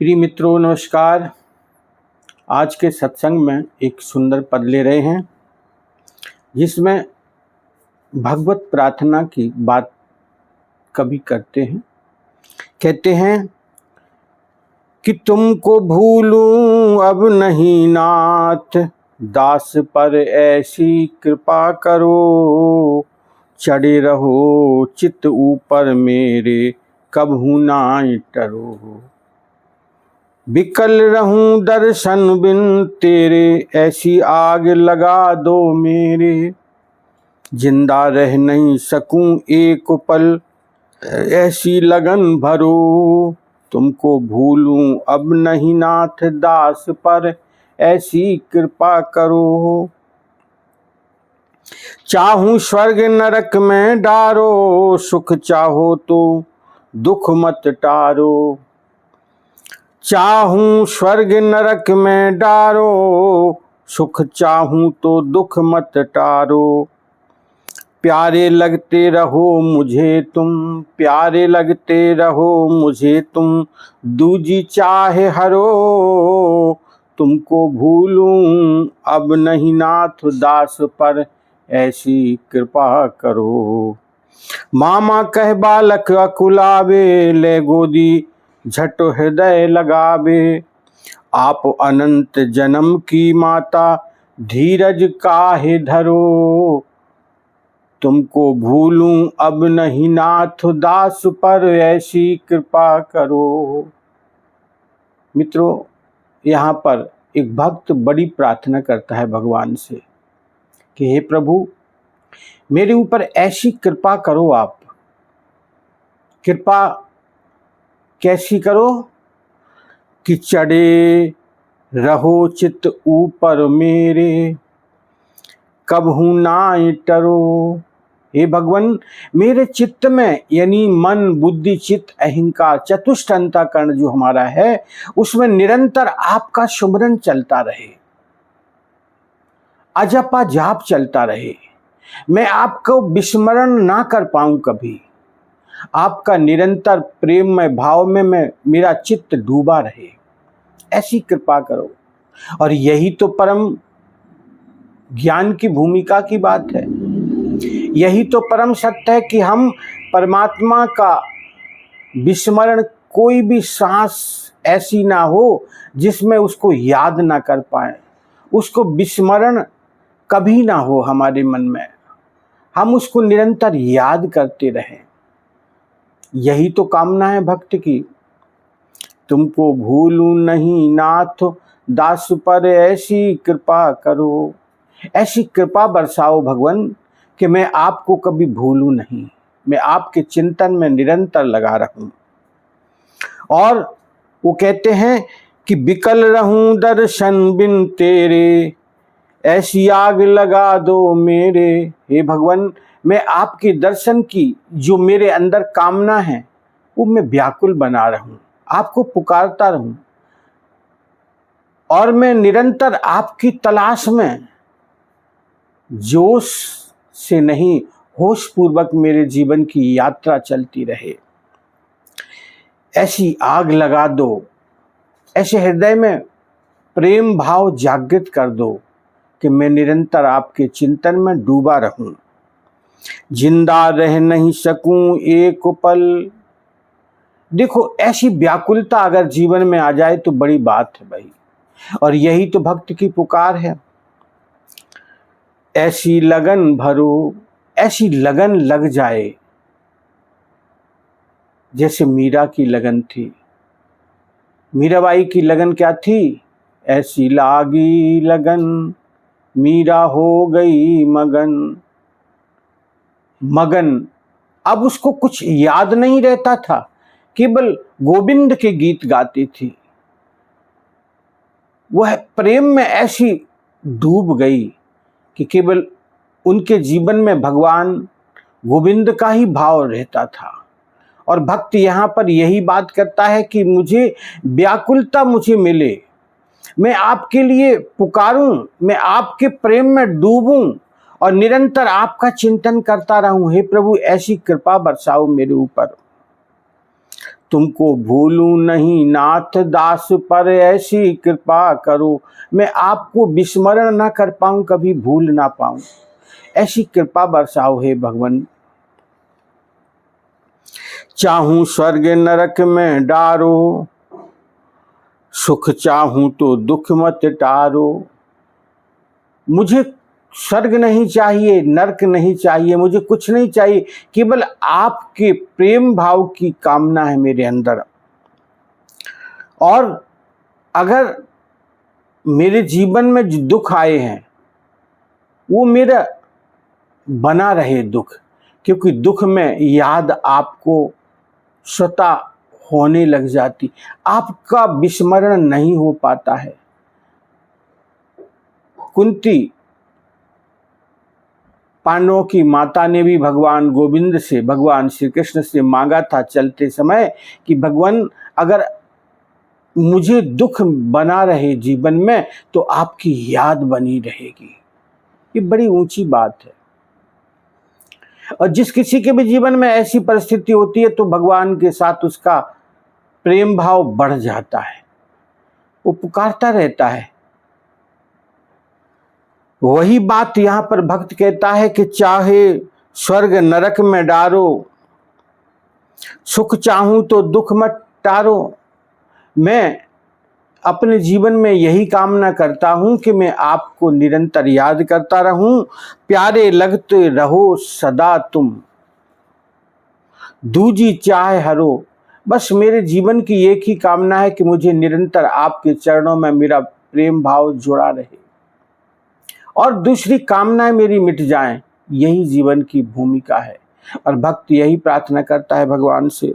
प्रिय मित्रों नमस्कार। आज के सत्संग में एक सुंदर पद ले रहे हैं जिसमें भगवत प्रार्थना की बात कवि करते हैं। कहते हैं कि तुमको भूलूं अब नहीं नाथ, दास पर ऐसी कृपा करो, चढ़े रहो चित ऊपर मेरे, कबहू ना टरो। बिकल रहूं दर्शन बिन तेरे, ऐसी आग लगा दो मेरे, जिंदा रह नहीं सकूं एक पल, ऐसी लगन भरो। तुमको भूलूं अब नहीं नाथ, दास पर ऐसी कृपा करो। चाहूं स्वर्ग नरक में डारो, सुख चाहो तो दुख मत टारो। चाहूं स्वर्ग नरक में डारो, सुख चाहूं तो दुख मत टारो। प्यारे लगते रहो मुझे तुम, प्यारे लगते रहो मुझे तुम, दूजी चाहे हरो। तुमको भूलूं अब नहीं नाथ, दास पर ऐसी कृपा करो। मामा कह बालक अकुलावे, ले गोदी झट हृदय लगावे। आप अनंत जन्म की माता, धीरज काहे धरो। तुमको भूलूं अब नहीं नाथ, दास पर ऐसी कृपा करो। मित्रों, यहाँ पर एक भक्त बड़ी प्रार्थना करता है भगवान से कि हे प्रभु, मेरे ऊपर ऐसी कृपा करो। आप कृपा कैसी करो कि चढ़े रहो चित ऊपर मेरे, कबहू ना टरो। हे भगवान, मेरे चित्त में यानी मन बुद्धि चित्त अहंकार चतुष्ट अंतःकरण जो हमारा है, उसमें निरंतर आपका सुमरन चलता रहे, अजपा जाप चलता रहे। मैं आपको विस्मरण ना कर पाऊं कभी। आपका निरंतर प्रेम में भाव में मेरा चित्त डूबा रहे, ऐसी कृपा करो। और यही तो परम ज्ञान की भूमिका की बात है। यही तो परम सत्य है कि हम परमात्मा का विस्मरण, कोई भी सांस ऐसी ना हो जिसमें उसको याद ना कर पाए, उसको विस्मरण कभी ना हो हमारे मन में, हम उसको निरंतर याद करते रहें। यही तो कामना है भक्त की। तुमको भूलूं नहीं नाथ, दास पर ऐसी कृपा करो। ऐसी कृपा बरसाओ भगवान कि मैं आपको कभी भूलूं नहीं, मैं आपके चिंतन में निरंतर लगा रहूं। और वो कहते हैं कि बिकल रहूं दर्शन बिन तेरे, ऐसी आग लगा दो मेरे। हे भगवान, मैं आपके दर्शन की जो मेरे अंदर कामना है वो मैं व्याकुल बना रहूं, आपको पुकारता रहूं, और मैं निरंतर आपकी तलाश में जोश से नहीं, होश पूर्वक मेरे जीवन की यात्रा चलती रहे। ऐसी आग लगा दो, ऐसे हृदय में प्रेम भाव जागृत कर दो कि मैं निरंतर आपके चिंतन में डूबा रहूं, जिंदा रह नहीं सकूं एक पल। देखो, ऐसी व्याकुलता अगर जीवन में आ जाए तो बड़ी बात है भाई, और यही तो भक्त की पुकार है। ऐसी लगन भरो, ऐसी लगन लग जाए जैसे मीरा की लगन थी। मीराबाई की लगन क्या थी? ऐसी लागी लगन, मीरा हो गई मगन। मगन, अब उसको कुछ याद नहीं रहता था, केवल गोविंद के गीत गाती थी। वह प्रेम में ऐसी डूब गई कि केवल उनके जीवन में भगवान गोविंद का ही भाव रहता था। और भक्त यहाँ पर यही बात करता है कि मुझे व्याकुलता मुझे मिले, मैं आपके लिए पुकारूं, मैं आपके प्रेम में डूबूं और निरंतर आपका चिंतन करता रहूं। हे प्रभु, ऐसी कृपा बरसाओ मेरे ऊपर। तुमको भूलूं नहीं नाथ दास पर ऐसी कृपा करो। मैं आपको विस्मरण ना कर पाऊं, कभी भूल ना पाऊं, ऐसी कृपा बरसाओ हे भगवान। चाहूं स्वर्ग नरक में डारो, सुख चाहूं तो दुख मत टारो। मुझे स्वर्ग नहीं चाहिए, नरक नहीं चाहिए, मुझे कुछ नहीं चाहिए, केवल आपके प्रेम भाव की कामना है मेरे अंदर। और अगर मेरे जीवन में जो दुख आए हैं वो मेरा बना रहे दुख, क्योंकि दुख में याद आपको स्वतः होने लग जाती, आपका विस्मरण नहीं हो पाता है। कुंती पांडवों की माता ने भी भगवान गोविंद से, भगवान श्री कृष्ण से मांगा था चलते समय कि भगवान अगर मुझे दुख बना रहे जीवन में तो आपकी याद बनी रहेगी। ये बड़ी ऊंची बात है। और जिस किसी के भी जीवन में ऐसी परिस्थिति होती है तो भगवान के साथ उसका प्रेम भाव बढ़ जाता है, वो पुकारता रहता है। वही बात यहां पर भक्त कहता है कि चाहे स्वर्ग नरक में डारो, सुख चाहूं तो दुख मत टारो। मैं अपने जीवन में यही कामना करता हूं कि मैं आपको निरंतर याद करता रहूं, प्यारे लगते रहो सदा तुम, दूजी चाहे हरो। बस मेरे जीवन की एक ही कामना है कि मुझे निरंतर आपके चरणों में मेरा प्रेम भाव जुड़ा रहे और दूसरी कामनाएं मेरी मिट जाएं। यही जीवन की भूमिका है। और भक्त यही प्रार्थना करता है भगवान से।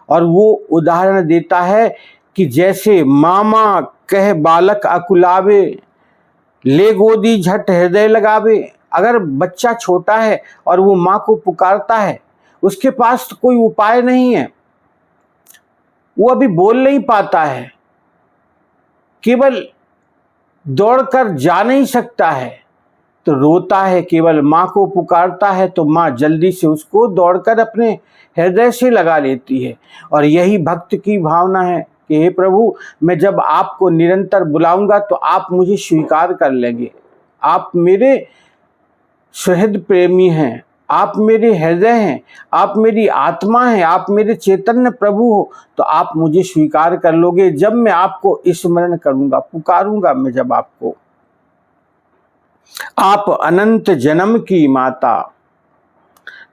और वो उदाहरण देता है कि जैसे मामा कह बालक अकुलावे, ले गोदी झट हृदय लगावे। अगर बच्चा छोटा है और वो माँ को पुकारता है, उसके पास तो कोई उपाय नहीं है, वो अभी बोल नहीं पाता है, केवल दौड़कर जा नहीं सकता है तो रोता है, केवल माँ को पुकारता है तो माँ जल्दी से उसको दौड़कर अपने हृदय से लगा लेती है। और यही भक्त की भावना है कि हे प्रभु, मैं जब आपको निरंतर बुलाऊंगा तो आप मुझे स्वीकार कर लेंगे। आप मेरे सुहृद प्रेमी हैं, आप मेरे हृदय हैं, आप मेरी आत्मा हैं, आप मेरे चैतन्य प्रभु हो, तो आप मुझे स्वीकार कर लोगे जब मैं आपको स्मरण करूंगा, पुकारूंगा मैं जब आपको। आप अनंत जन्म की माता,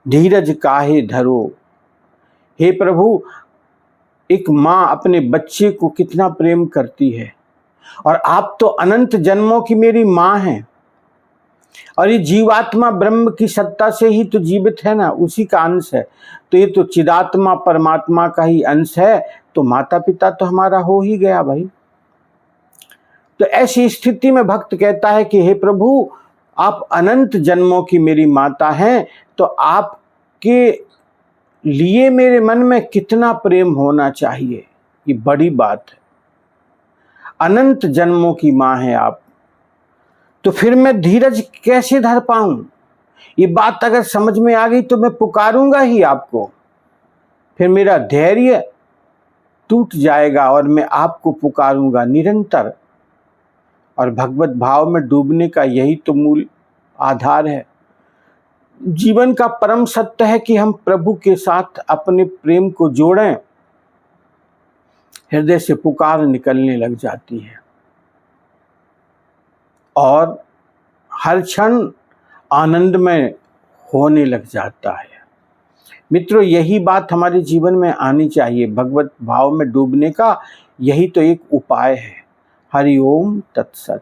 धीरज काहे धरो। हे प्रभु, एक माँ अपने बच्चे को कितना प्रेम करती है, और आप तो अनंत जन्मों की मेरी माँ हैं। और ये जीवात्मा ब्रह्म की सत्ता से ही तो जीवित है ना, उसी का अंश है। तो ये तो चिदात्मा परमात्मा का ही अंश है, तो माता पिता तो हमारा हो ही गया भाई। तो ऐसी स्थिति में भक्त कहता है कि हे प्रभु, आप अनंत जन्मों की मेरी माता हैं, तो आपके लिए मेरे मन में कितना प्रेम होना चाहिए, ये बड़ी बात है। अनंत जन्मों की माँ है आप, तो फिर मैं धीरज कैसे धर पाऊं? ये बात अगर समझ में आ गई तो मैं पुकारूंगा ही आपको, फिर मेरा धैर्य टूट जाएगा और मैं आपको पुकारूंगा निरंतर। और भगवत भाव में डूबने का यही तो मूल आधार है। जीवन का परम सत्य है कि हम प्रभु के साथ अपने प्रेम को जोड़ें, हृदय से पुकार निकलने लग जाती है और हर क्षण आनंदमय होने लग जाता है। मित्रों, यही बात हमारे जीवन में आनी चाहिए। भगवत भाव में डूबने का यही तो एक उपाय है। हरि ओम तत्सत।